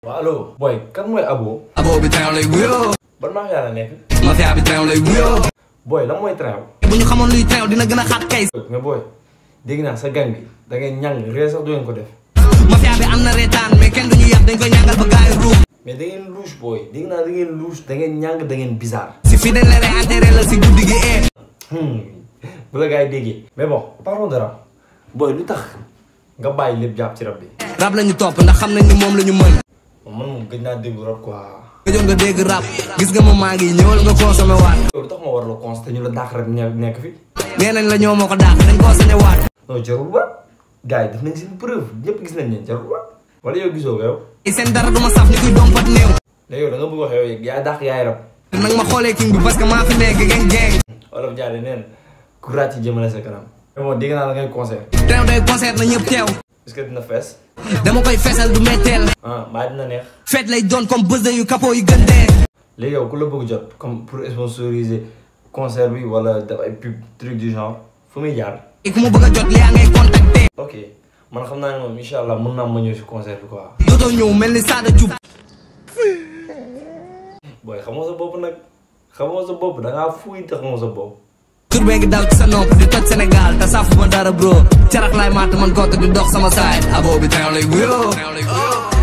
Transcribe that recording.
Halo, boy, kan mooy Abo. Abo bi train lay wuyoo. Ban mafia la nekk. Mafia bi train lay wuyoo. Boy, lan mooy train. bu ñu xamoon luy train dina gën a xaat kay. mais boy, dégg naa sa gang bi da ngeen ñàng ree sax du ngeen ko def. Mafia bi am na reetaan mais kenn duñu yàq dañ koy ñàngal ba gaay ruux. mais da ngeen louche boy, dégg naa da ngeen louche da ngeen ñàng da ngeen bizarre. si fii dañ la réenterré la si guddi gi bu la gars yi déggee. mais bon parlons de rap. boy lu tax nga bàyyi lépp jàpp ci rap bi. rap lañu topp ndax xam nañ ni moom la ñu mën. man moom gëj naa déglu rap quoi. gëjoon nga dégg rap gis nga ma maa ngi ñëwal nga consommé waat. lu tax ma war la constaté ñu la dàq rek nekk fi. nee nañ la ñoo moo ko dàq dañ koo sañe waat. non jarul ba gars yi def nañ seen preuve ñëpp gis nañ leen jarul ba wala yow gisoo ko yow. seen dara du ma saf ñu koy dompat néew. léegi yow da nga bëgg wax yow yaa dàq yaay rap. nag ma xoolee king bi parce que maa fi nekk geng. wolof jaade neen ku ràcc ci jëmale sa kanam. mais bon dégg naa la ngay concert. train day concert na ñëpp teew. est-ce que dina fees. dama koy feesal du metteel. mbaa dina neex. fête lay doon comme bës yu capot yu gën dee. léegi yow ku la bëgg jot comme pour sponsoriser concert bi wala def ay pub truc du genre fu muy jaar. ku mu bëgg a jot yaa ngay contacter. ok man xam naa ne moom incha allah mën naa ma ñëw si concert bi quoi. dootoo ñëw mel ni Sada Diouf. booy xamoo sa bopp nag xamoo sa bopp da ngaa fuuy te xamoo sa bopp. tur bee ngi daw ci sa nopp di toj Sénégal te saafu ma dara bro carax laay maata man kooku di dox sama saay. Abo bi train lay wuyoo.